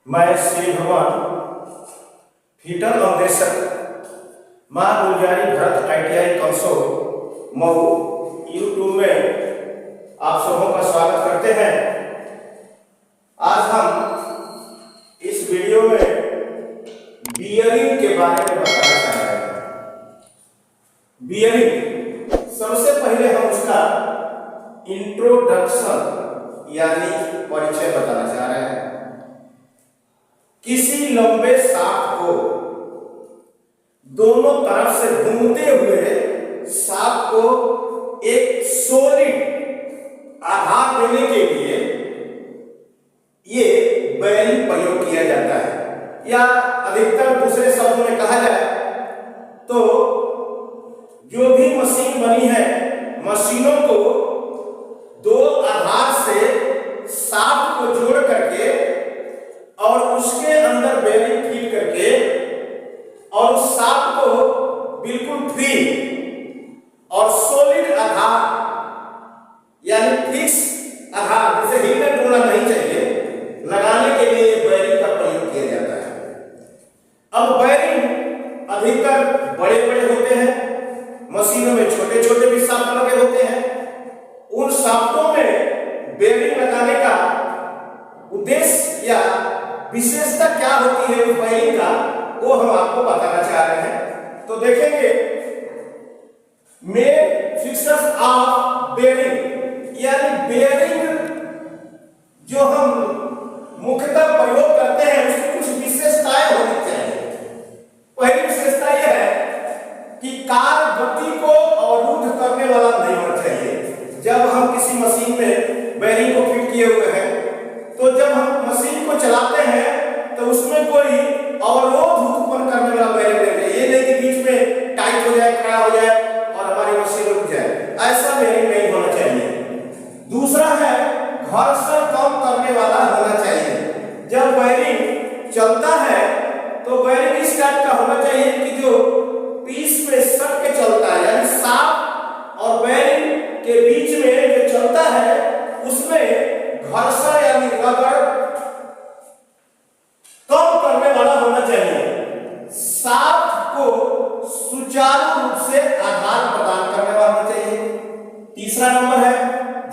मैं श्री भगवान फीटर अन्वेषक माँ गुलजारी भरत ITI कंसो मऊ यूट्यूब में आप सबों का स्वागत करते हैं। आज हम इस वीडियो में बियरिंग के बारे में बताना चाह रहे हैं। बियरिंग, सबसे पहले हम उसका इंट्रोडक्शन यानी परिचय बताना चाह रहे हैं। किसी लंबे शाफ्ट को दोनों तरफ से घूमते हुए शाफ्ट को एक सॉलिड आधार देने के लिए ये बेयरिंग प्रयोग किया जाता है, या अधिकतर दूसरे शब्दों में कहा जाए तो जो भी मशीन बनी है, मशीनों को दो आधार से शाफ्ट को जोड़ करके और उसके अंदर बेयरिंग फिट करके और उस शाफ्ट को बिल्कुल फ्री और सॉलिड आधार यानी फिक्स आधार, जिसे हिलने डुलना नहीं चाहिए, लगाने के लिए बेयरिंग का प्रयोग किया जाता है। अब बेयरिंग अधिकतर बड़े बड़े होते हैं, मशीनों में छोटे छोटे भी शाफ्ट लगे होते हैं। उन शाफ्टों में बेयरिंग लगाने का उद्देश्य या विशेषता क्या होती है उस बेयरिंग का, वो हम आपको बताना चाह रहे हैं। तो देखेंगे मेन फीचर्स ऑफ बेयरिंग, यानी बेयरिंग जो हम मुख्यतः प्रयोग करते हैं उसकी कुछ विशेषताएं होनी चाहिए। पहली विशेषता यह है कि कार्य गति को अवरुद्ध करने वाला नहीं होना चाहिए। जब हम किसी मशीन में बेयरिंग को फिट किए हुए हैं तो जब हम मशीन को चलाते हैं तो उसमें कोई अवरोध उत्पन्न करने वाला बेयरिंग नहीं चाहिए। ये नहीं कि बीच में टाइट हो जाए, खड़ा हो जाए और हमारी मशीन रुक जाए, ऐसा बेयरिंग नहीं होना चाहिए। दूसरा है घर्षण कम करने वाला होना चाहिए। जब बेयरिंग चलता है तो बेयरिंग इस टाइप का होना चाहिए कि जो पीस में सट के चलता है, यानी शाफ्ट और बेयरिंग के बीच में जो चलता है उसमें घर्षण यानी रगड़ कम करने वाला होना चाहिए। शाफ्ट को सुचारू रूप से आधार प्रदान करने वाला होना चाहिए। तीसरा नंबर है,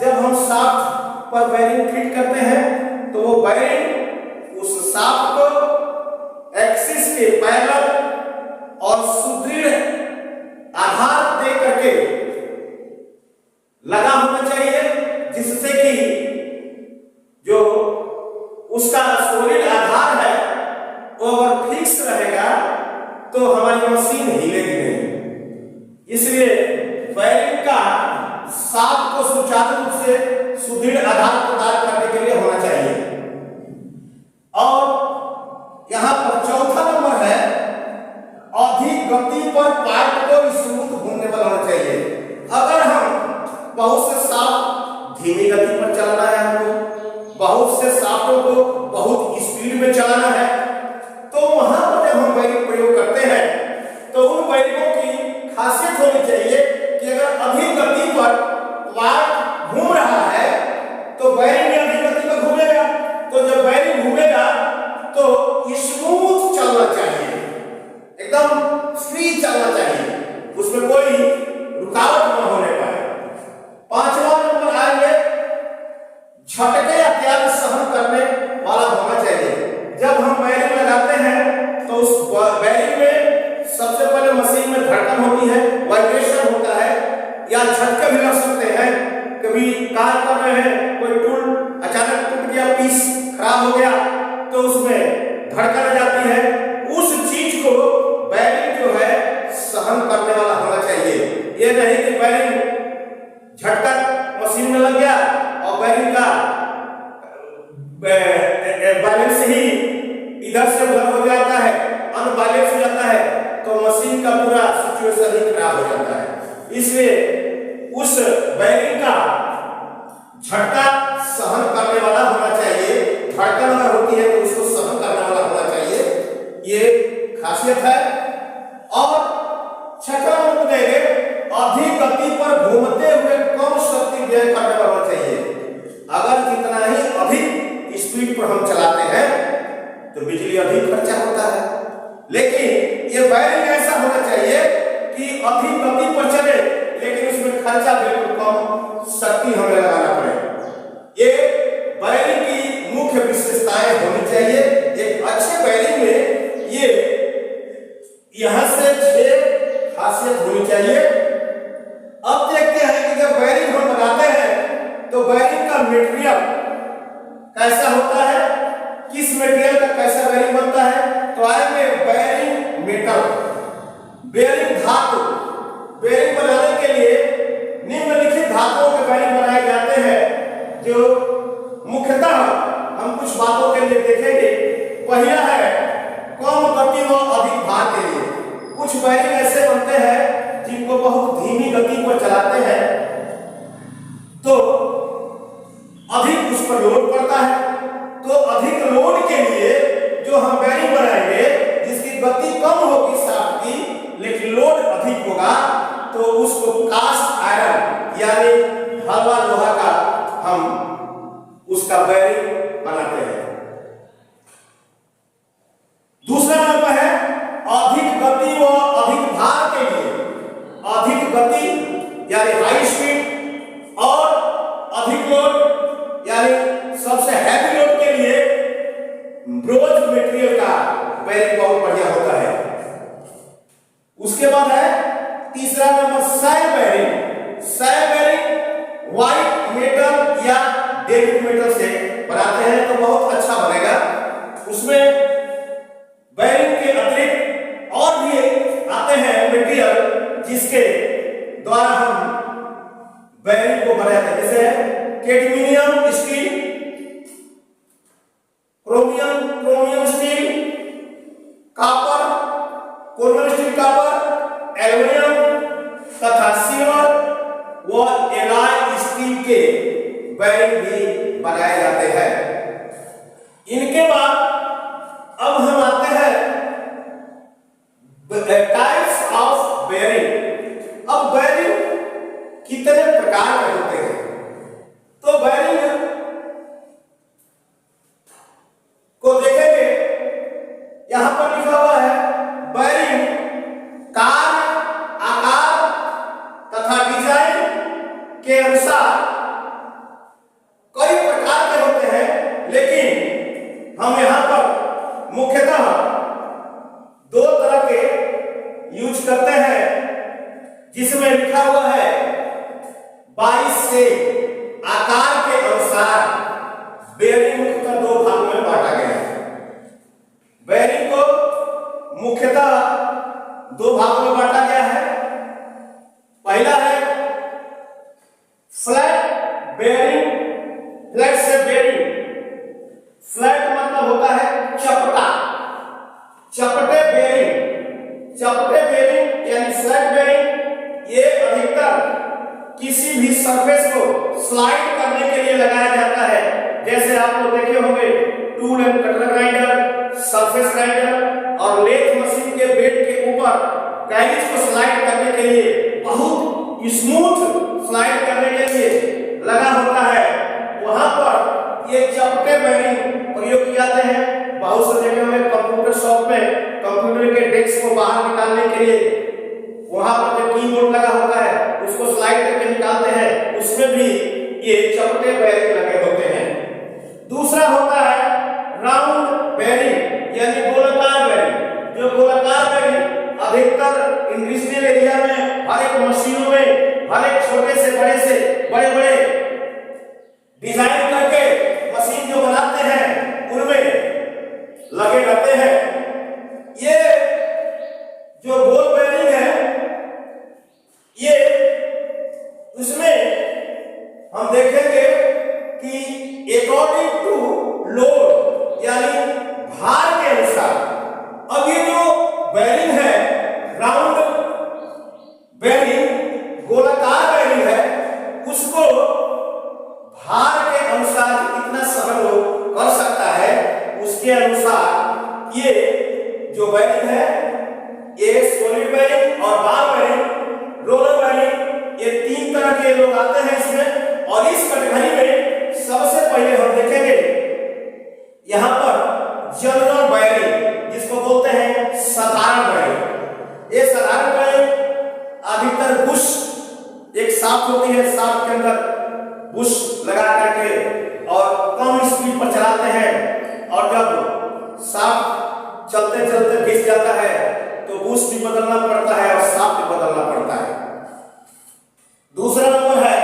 जब हम शाफ्ट पर बेयरिंग फिट करते हैं तो वो बेयरिंग उस शाफ्ट को एक्सिस के पैरेलल और सुदृढ़ आधार दे करके लगा होना चाहिए, जिससे कि जो उसका सॉलिड आधार है वो अगर फिक्स रहेगा तो हमारी मशीन हिलेगी नहीं। इसलिए बेयरिंग का शाफ्ट को सुचारू रूप से सुदृढ़ आधार प्रदान करने के लिए होना चाहिए। और यहां पर चौथा नंबर है, अधिक गति पर पार्ट को स्मूथ घूमने वाला होना चाहिए। अगर हम बहुत से शाफ्ट धीमी गति पर चलाना है, हमको बहुत से शाफ्टों को बहुत स्पीड में चलाना है, तो वहां पर जब हम बेयरिंग प्रयोग करते हैं तो उन बेयरिंगों की खासियत होनी चाहिए कि अगर अधिक गति पर पार्ट घूम रहा है तो बेयरिंग भी अधिक गति पर घूमेगा। तो जब बेयरिंग घूमेगा तो स्मूथ चलना चाहिए, एकदम फ्री चलना चाहिए, उसमें कोई रुकावट न होने पाए। पांचवा नंबर आएंगे, झटके अत्याधिक सहन करने वाला होना चाहिए। जब हम बेयरिंग लगाते हैं तो उस बेयरिंग में सबसे पहले मशीन में धड़कन होती है, वाइब्रेशन होता है, या झटके भी लग सकते हैं। कभी कार्य कर रहे हैं, कोई टूल अचानक टूट गया, पीस खराब हो गया तो उसमें धड़कन आ जाती है। उस चीज को बेयरिंग जो है सहन करने वाला होना चाहिए। ये नहीं कि बेयरिंग झटका मशीन में लग गया और बेयरिंग का बैलेंस ही इधर से उधर हो जाता है, अनबैलेंस हो जाता है, तो मशीन का पूरा सिचुएशन ही खराब हो जाता है। इसलिए उस बेयरिंग का झटका सहन करने वाला होना चाहिए। धड़कन अगर होती है तो उसको सहन करने वाला होना चाहिए, ये खासियत है। और छठा नंबर देंगे, अधिक गति पर घूमते हुए कम शक्ति व्यय करने वाला चाहिए। अगर जितना ही अधिक स्पीड पर हम चलाते हैं इसलिए अधिक खर्चा होता है। लेकिन ये बैरिंग ऐसा होना चाहिए कि अधिक गति पर चले, लेकिन उसमें खर्चा बिल्कुल कम, शक्ति हमें लगाना पड़े। ये बैरिंग की मुख्य विशेषताएं होनी चाहिए। एक अच्छे बैरिंग में ये यहां से 6 खासियत होनी चाहिए। अब देखते हैं कि जब बैरिंग हम बनाते हैं तो बैरिंग का मटेरियल कैसा होता है, किस मटेरियल का कैसा बैरिंग बनता है। तो आएंगे बैरिंग मेटल, बैरिंग धातु। बैरिंग बनाने के लिए निम्नलिखित धातुओं के बैरिंग बनाए जाते हैं, जो मुख्यतः हम कुछ बातों के लिए देखेंगे। पहला है कम गति व अधिक भार के लिए। कुछ बैरिंग ऐसे बनते हैं जिनको बहुत धीमी गति पर चलाते हैं तो अधिक उस पर लोड पड़ता है। तो अधिक लोड के लिए जो हम बैरिंग बनाएंगे जिसकी गति कम होगी शाफ्ट की, लेकिन लोड अधिक होगा, तो उसको कास्ट आयरन यानी हलवा लोहा का हम उसका बैरिंग बनाते हैं। दूसरा नंबर है अधिक गति व अधिक भार के लिए। अधिक गति यानी हाई स्पीड और अधिक लोड यानी सबसे हैवी लोड के लिए ब्रोंज मटेरियल का बैरिंग बहुत बढ़िया होता है। उसके बाद है तीसरा number shell bearing. Shell bearing white metal या डेविड मेटल से बनाते हैं तो बहुत अच्छा बनेगा। उसमें बैरिंग के अतिरिक्त और भी आते हैं मटेरियल जिसके द्वारा हम बैरिंग को बनाते हैं, जैसे cadmium steel, chromium steel, copper, carbon steel copper, aluminium तथा सिल्वर व एलॉय स्टील के बैरिंग भी बनाए जाते हैं। इनके बाद अब हम आते हैं टाइप्स ऑफ बैरिंग। अब बैरिंग कितने प्रकार के होते हैं, तो बैरिंग को देखेंगे। यहां पर लिखा हुआ है बैरिंग कार्य, आकार तथा डिजाइन के अनुसार कई प्रकार के होते हैं, लेकिन हम यहां पर मुख्यतः 2 तरह के यूज करते हैं, जिसमें लिखा हुआ है 22 से आकार के अनुसार बैरिंग मुख्यतः 2 भागों में बांटा गया है। बैरिंग को मुख्यतः 2 भागों में बांटा गया है। पहला है फ्लैट बैरिंग, फ्लैट से बैरिंग। फ्लैट मतलब होता है चपटा, चपटे बैरिंग। चपटे बैरिंग यानी फ्लैट बैरिंग ये अधिकतर किसी भी सरफेस को स्लाइड करने के लिए लगाया जाता है। जैसे आप लोग देखे होंगे tool end cutter grinder, surface grinder और लेथ मशीन के बेड के ऊपर कैरिज को स्लाइड करने के लिए, बहुत स्मूथ स्लाइड करने के लिए लगा होता है। वहां पर ये चपटे बैरिंग प्रयोग किए जाते हैं। बहुत से जगह में कंप्यूटर शॉप में कंप्यूटर के डेस्क को बाहर निकालने के लिए वहां पर जो कीबोर्ड लगा होता है उसको स्लाइड करके निकालते हैं, उसमें भी ये चपटे बैरिंग लगे होते हैं। दूसरा होता है राउंड बैरिंग यानी गोलाकार बैरिंग। जो गोलाकार बैरिंग अधिकतर इंडस्ट्रियल एरिया में हर एक मशीनों में हर एक छोटे से बड़े बड़े डिजाइन करके मशीन जो बनाते हैं उनमें लगे रहते हैं। ये जो गोल बैरिंग है ये उसमें हम देखेंगे कि अकॉर्डिंग टू लोड यानी भार के अनुसार। अब ये जो बैरिंग है राउंड बैरिंग, गोलाकार बैरिंग है, उसको भार के अनुसार कितना सहन कर सकता है उसके अनुसार ये जो बैरिंग है ये सॉलिड बैरिंग और बार बैरिंग, रोलर बैरिंग, ये 3 तरह के लोग आते हैं इसमें। और इस कैटेगरी में सबसे पहले हम देखेंगे यहां पर जनरल बैरिंग। बुश लगा करके और कम स्पीड पर चलाते हैं, और जब शाफ्ट चलते चलते घिस जाता है तो बुश भी बदलना पड़ता है और शाफ्ट भी बदलना पड़ता है। दूसरा नंबर है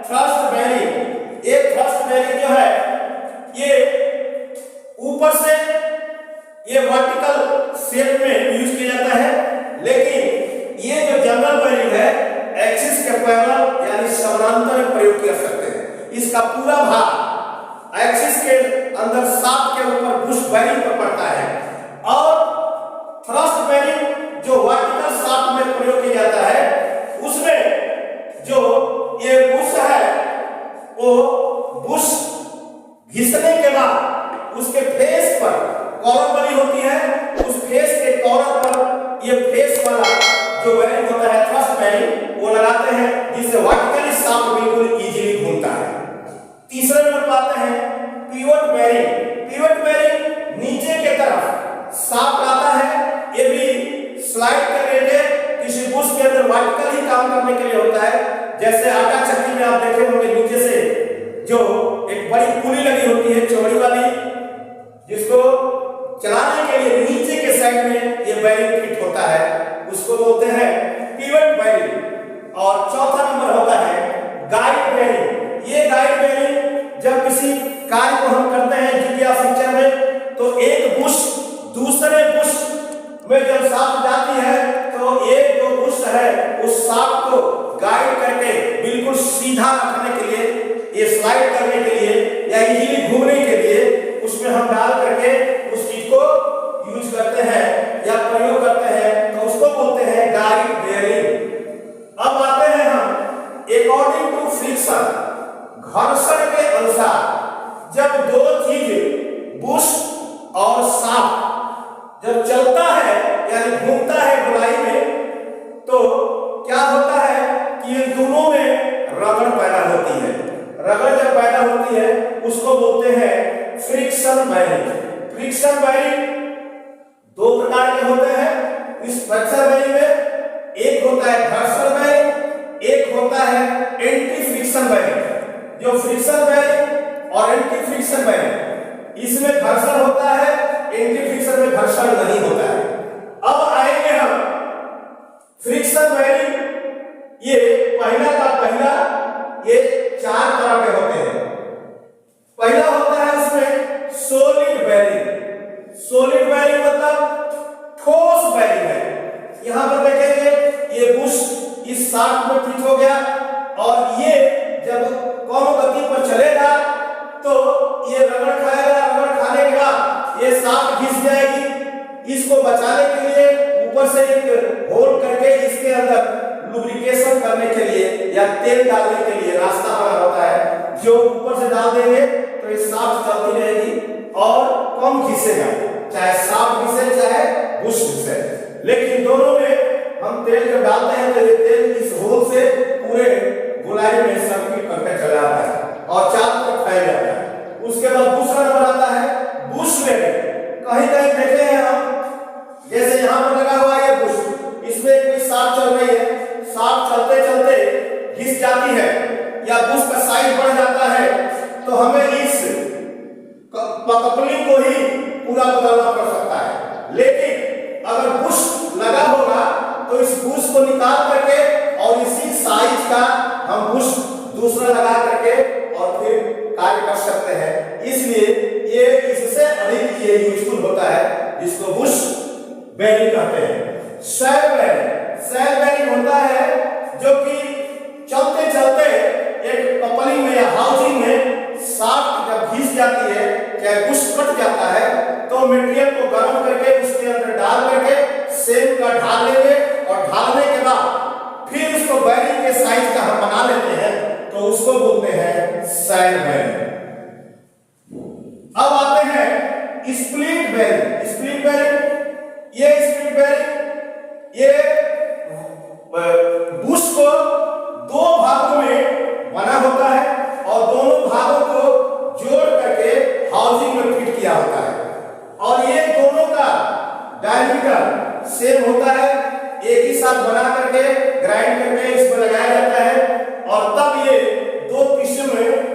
थ्रस्ट बेयरिंग। ये थ्रस्ट बेयरिंग जो है ये ऊपर से ये वर्टिकल शेप में यूज किया जाता है, लेकिन ये जो जनरल बेयरिंग है एक्सिस के पैरेलल यानी समानांतर में प्रयोग कर सकते हैं। इसका पूरा भार एक्सिस के अंदर शाफ्ट के ऊपर बुश बेयरिंग पर पड़ता है, और थ्रस्ट बेयरिंग जो वर्टिकल शाफ्ट में प्रयोग किया जाता है उसमें जो ये बुश है वो बुश घिसने के बाद उसके फेस पर कॉलर बनी होती है, उस फेस के कॉलर पर ये फेस वाला जो बेयरिंग होता है थ्रस्ट बेयरिंग वो लगाते हैं, जिससे वर्टिकली शाफ्ट बिल्कुल इजीली घूमता है। तीसरे नंबर पर आते हैं पिवट बेयरिंग। पिवट बेयरिंग नीचे के तरफ शाफ्ट आता है, ये भी स्लाइड करने के किसी बुश के अंदर वर्टिकल ही काम करने के लिए होता है। जैसे आटा चक्की में आप देखे होंगे नीचे से जो एक बड़ी पुली लगी होती है चौड़ी वाली, जिसको चलाने के लिए नीचे के साइड में ये बेयरिंग फिट होता है, उसको बोलते हैं पिवट बेयरिंग। और चौथा नंबर होता है गाइड बेयरिंग। ये गाइड बेयरिंग जब किसी कार्य को हम करते हैं जीपीएस पिक्चर में तो एक बुश दूसरे बुश में जब शाफ्ट जाती है तो एक जो बुश है उस शाफ्ट को गाइड करके बिल्कुल सीधा रखने के लिए, ये स्लाइड करने के लिए या इजीली घूमने के लिए उसमें हम डाल करके उस चीज को यूज करते हैं या प्रयोग करते हैं, तो उसको बोलते हैं गाइड बेयरिंग। अब आते हैं हम अकॉर्डिंग टू फ्रिक्शन, घर्षण के अनुसार जब दो चीज बुश और शाफ्ट जब चलता है यानी घूमता है गोलाई में, तो क्या होता है कि ये दोनों में रगड़ पैदा होती है। रगड़ जब पैदा होती है उसको बोलते हैं फ्रिक्शन बेयरिंग। फ्रिक्शन बेयरिंग दो प्रकार के होते हैं इस फ्रिक्शन बेयरिंग में, एक होता है घर्षण बेयरिंग, एक होता है एंटी फ्रिक्शन बेयरिंग। जो फ्रिक्शन बेयरिंग और एंटी फ्रिक्शन बेयरिंग इसमें घर्षण होता है, एंटी फ्रिक्शन में घर्षण नहीं होता है। अब आएंगे हम फ्रिक्शन बेयरिंग, ये पहला का पहला ये चार तरह के होते हैं। पहला होता है उसमें सॉलिड बेयरिंग। सॉलिड बेयरिंग मतलब ठोस बेयरिंग है। यहां पर देखेंगे ये बुश इस शाफ्ट में फिट हो गया और ये जब कम गति पर चलेगा तो ये रगड़ खाएगा, रगड़ खाने के बाद ये शाफ्ट घिस जाएगी। इसको बचाने के लिए ऊपर से एक होल करके इसके अंदर लुब्रिकेशन करने के लिए या तेल डालने के लिए रास्ता बना होता है, जो ऊपर से डाल देंगे तो ये शाफ्ट चलती रहेगी और कम घिसेगा, चाहे शाफ्ट घिसे चाहे बुश घिसे। लेकिन दोनों में हम तेल जब डालते हैं तो ये तेल इस होल से पूरे गोलाई में सर्किल करके चला जाता है और चारों तरफ फैल जाता है। उसके बाद दूसरा नंबर आता है बुश बेयरिंग। कहीं कहीं देखे हैं हम, जैसे यहाँ पर लगा हुआ है बुश, इसमें कोई शाफ्ट चल रही है, शाफ्ट चलते चलते घिस जाती है या बुश का साइज बढ़ जाता है, तो हमें इस कपलिंग को ही पूरा बदलना पड़ सकता है। लेकिन अगर बुश लगा होगा तो इस बुश को निकाल करके और इसी साइज का हम बुश दूसरा लगा करके और फिर कार्य कर सकते हैं। इसलिए ये इससे अधिक ये यूजफुल होता है, जिसको बुश बेयरिंग कहते हैं। सेल बेयरिंग, सेल बेयरिंग होता है जो कि चलते चलते एक कपलिंग में या हाउसिंग में शाफ्ट जब घिस जाती है चाहे बुश कट जाता है तो मटेरियल को गर्म करके उसके अंदर डाल करके सेम का ढाल लेंगे और ढालने के बाद फिर उसको बेयरिंग के साइज का हम बना लेते हैं, तो उसको बोलते हैं सेल बेयरिंग। अब आते हैं स्प्लिट बेयरिंग। स्प्लिट बेयरिंग, ये स्प्लिट बेयरिंग ये बुश को दो भागों में बना होता है और दोनों भागों को जोड़ करके हाउसिंग में फिट किया होता है, और ये दोनों का डायमीटर सेम होता है, एक ही साथ बना करके ग्राइंड करके इसमें लगाया जाता है और तब ये दो पीस में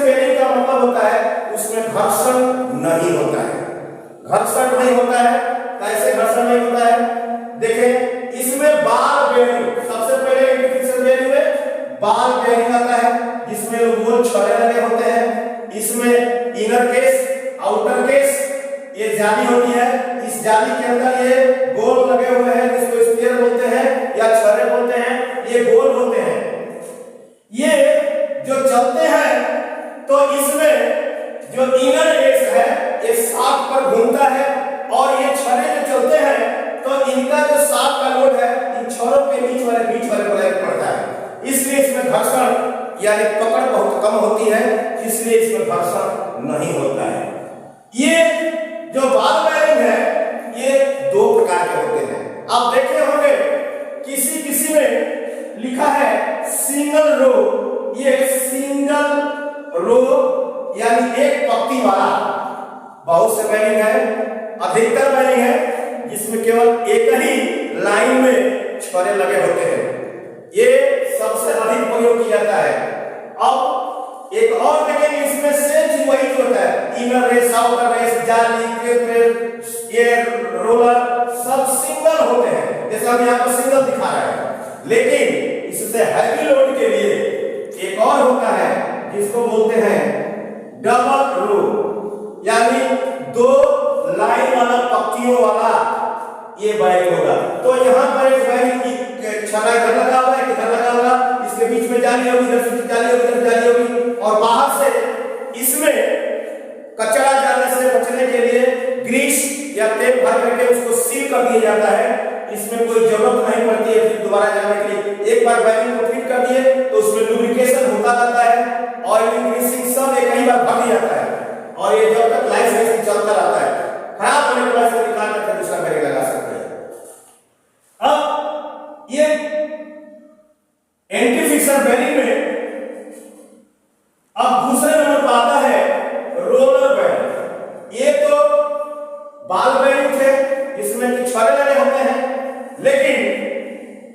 बेरिंग का मतलब होता है उसमें घर्षण नहीं होता है। घर्षण नहीं होता है। कैसे घर्षण नहीं होता है? देखें, इसमें बाल बेरिंग, सबसे पहले एंटीफ्रिक्शन बेरिंग में बाल बेरिंग आता है जिसमें गोल छड़े लगे होते हैं। इसमें इनर केस, आउटर केस, ये जाली होती है। इस जाली के अंदर ये गोल लगे हुए हैं जिसको स्फीयर बोलते हैं या छड़े बोलते हैं। ये गोल होते हैं। ये जो चलते हैं तो इसमें जो इनर केस है ये शाफ्ट पर घूमता है और ये छड़े जो चलते हैं तो इनका जो शाफ्ट का लोड है इन छड़ों के बीच वाले पर पड़ता है। इसलिए इसमें घर्षण यानी पकड़ बहुत कम होती है, इसलिए इसमें घर्षण नहीं होता है। ये जो बाल बेरिंग है ये दो प्रकार के होते हैं। आप देखे होंगे किसी किसी में लिखा है सिंगल रो, ये सिंगल रो यानी एक पत्ती वाला। बहुत से बेरिंग है, अधिकतर बेरिंग है जिसमें केवल एक ही लाइन में छड़े लगे होते हैं। ये सबसे अधिक प्रयोग किया जाता है। अब एक और देखेंगे, इसमें सेम चीज वही होता है, इनर रेस, आउटर रेस, जाली, क्लिप, ये रोलर सब सिंगल होते हैं। जैसे हम यहाँ पर सिंगल दिखा रहे हैं, लेकिन इससे हैवी लोड के लिए एक और होता है जिसको बोलते हैं डबल रो, यानी दो लाइन वाला पत्तियों वाला ये बेरिंग होगा। तो यहाँ पर एक बेरिंग की छड़ा इधर लगा हुआ है, इधर लगा हुआ, इसके बीच में जाली होगी, इधर से जाली होगी, इधर जाली होगी, और बाहर से इसमें कचरा जाने से बचने के लिए ग्रीस या तेल भर करके उसको सील कर दिया जाता है। इसमें कोई जरूरत नहीं पड़ती है फिर दोबारा जाने के लिए। एक बार बेरिंग को फिट कर दिए तो उसमें लुब्रिकेशन होता रहता है, ऑयलिंग, ग्रीसिंग सब एक ही बार भर जाता है और ये जब तक लाइफ साइकिल चलता रहता है। खराब होने के बाद से निकाल कर दूसरा बेरिंग लगा सकते हैं। अब ये एंटीफ्रिक्शन बेरिंग में अब दूसरे नंबर पर आता है रोलर बेरिंग। ये तो बाल बेरिंग थे जिसमें कि छड़े लगे होते हैं, लेकिन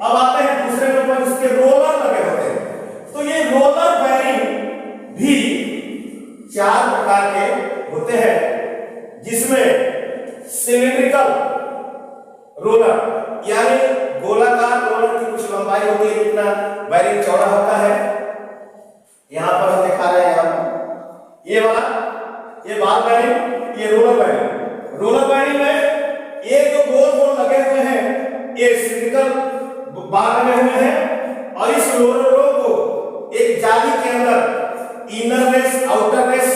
अब आते हैं दूसरे नंबर पर जिसके रोलर लगे होते हैं। तो ये रोलर बेरिंग भी चार प्रकार के होते हैं, जिसमें सिलिंड्रिकल रोलर यानी गोलाकार रोलर की कुछ लंबाई होती है, जितना बेरिंग चौड़ा होता है। यहां पर हम दिखा रहे हैं, ये वाला, ये बाल बेरिंग, ये रोलर बेरिंग। रोलर बेरिंग में ये जो गोल गोल लगे हुए हैं ये सिलिंड्रिकल बाल लगे हुए हैं और इस रोलर को एक जाली के अंदर इनर रेस, आउटर रेस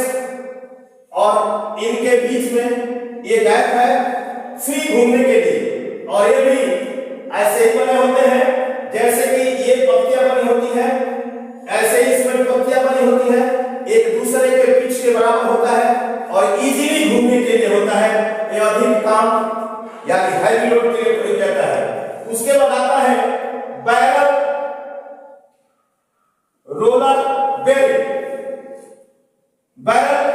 और इनके बीच में ये गैप है फ्री घूमने के लिए। और ये भी ऐसे ही बने होते हैं जैसे कि ये पत्तियां बनी होती है, ऐसे ही इसमें पत्तियां बनी होती है, एक दूसरे के पिच के बराबर होता है और इजीली घूमने के लिए होता है। ये अधिक काम यानी हैवी लोड के लिए प्रयोग करता है। उसके बाद आता है बैरल रोलर बेरिंग। बैरल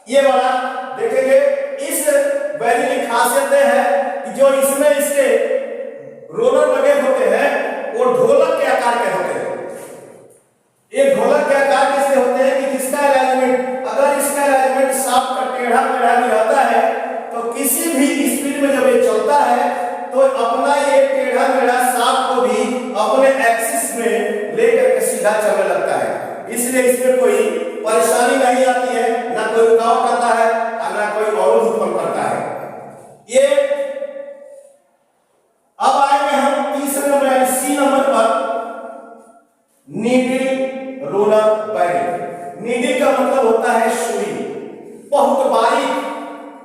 ये वाला देखेंगे, इस बेरिंग की खासियत है कि जो इसमें इसके रोलर लगे होते हैं वो ढोलक के आकार के होते हैं। ये ढोलक के आकार के से होते हैं कि जिसका अलाइनमेंट, अगर इसका अलाइनमेंट शाफ्ट का टेढ़ा मेढ़ा भी रहता है तो किसी भी स्पीड में जब ये चलता है तो अपना ये टेढ़ा मेढ़ा शाफ्ट को भी अपने एक्सिस में लेकर के सीधा चलने लगता है। इसलिए इसमें कोई परेशानी नहीं आती है, ना कोई रुकावट करता है और ना कोई अवरोध उत्पन्न करता है। ये अब आएंगे हम तीसरे नंबर सी नंबर पर, नीडल रोलर बेरिंग। नीडल का मतलब होता है सुई। बहुत बारीक,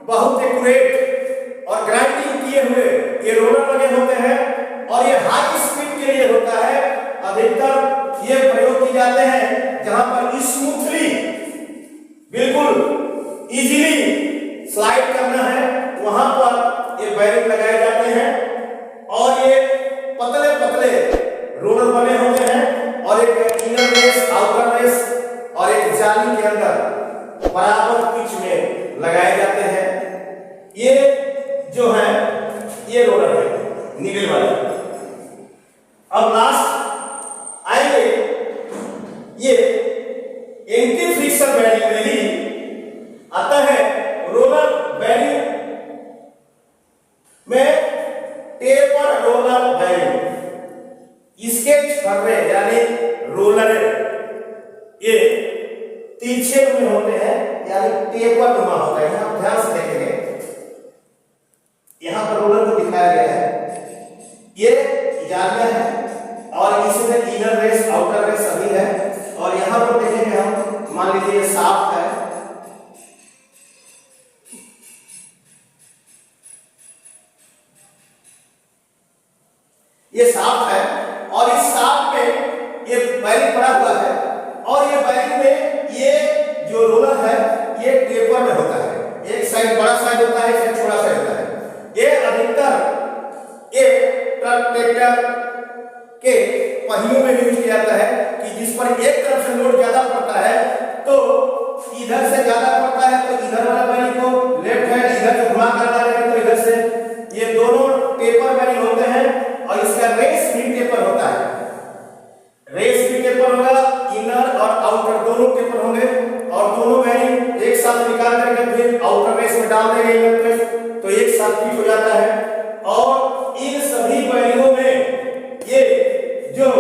बहुत एक्यूरेट और ग्राइंडिंग किए हुए ये रोलर लगे होते हैं और ये हाई स्पीड के लिए होता है। अधिकतर ये प्रयोग किए जाते हैं जहां पर स्मूथली, बिल्कुल इजीली स्लाइड करना है, वहां पर ये बेरिंग लगाए जाते हैं। और ये पतले पतले रोलर बने होते हैं और एक इनर रेस, आउटर रेस और एक जाली के अंदर बराबर पिच में लगाए जाते हैं। ये जो है ये रोलर है नीडल वाले। अब लास्ट आएंगे ये एंटी फ्रिक्शन बेरिंग में ही आता है रोलर बेरिंग में टेपर रोलर बेरिंग। इसके छर्रे यानी रोलर ये तिरछे में होते हैं यानी टेपर नुमा होता है। यहां ध्यान से देखेंगे, यहां पर रोलर को दिखाया गया है, ये जालियां है और इसमें इनर रेस आउटर रेस सभी है। और यहां पर देखेंगे हम, मान लीजिए ये शाफ्ट है, ये शाफ्ट है और इस शाफ्ट में ये बेरिंग पड़ा हुआ है और ये बेरिंग में ये जो रोलर है ये टेपर में होता है। एक साइड बड़ा साइड होता है, एक साइड छोटा साइड होता है। ये अधिकतर ये ट्रक ट्रैक्टर के पहियों में यूज किया जाता है कि जिस पर एक तरफ से लोड ज्यादा पड़ता है तो इधर से ज्यादा पड़ता है तो इधर वाला बेरिंग को लेफ्ट हैंड इधर से घुमा करना है तो इधर से, ये दोनों टेपर बेरिंग होते हैं और इसका रेस भी टेपर होता है। रेस भी टेपर होगा, इनर और आउटर दोनों टेपर होंगे और दोनों बेरिंग एक साथ निकाल करके फिर आउटर रेस में डाल देंगे इनर रेस तो एक साथ फिट हो जाता है। और इन सभी बेरिंगों में ये जो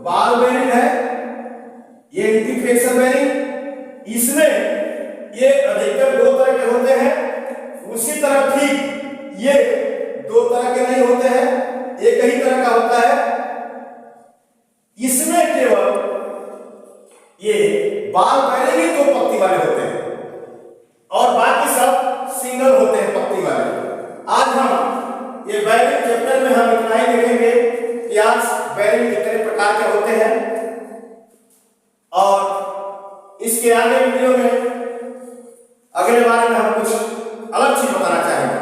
बाल बेरिंग है ये एंटी फ्रिक्शन बेरिंग, इसमें ये अधिकतर दो तरह के होते हैं। उसी तरह ठीक ये दो तरह के नहीं होते हैं, एक ही तरह का होता है। इसमें केवल ये बाल बेरिंग ही दो पत्ती वाले होते हैं और बाकी सब सिंगल होते हैं पत्ती वाले। आज हम ये बेरिंग चैप्टर में हम इतना ही देखेंगे कि आज बेरिंग कितने प्रकार के होते हैं और इसके आगे वीडियो में अगले बार में हम कुछ अलग चीज बताना चाहेंगे।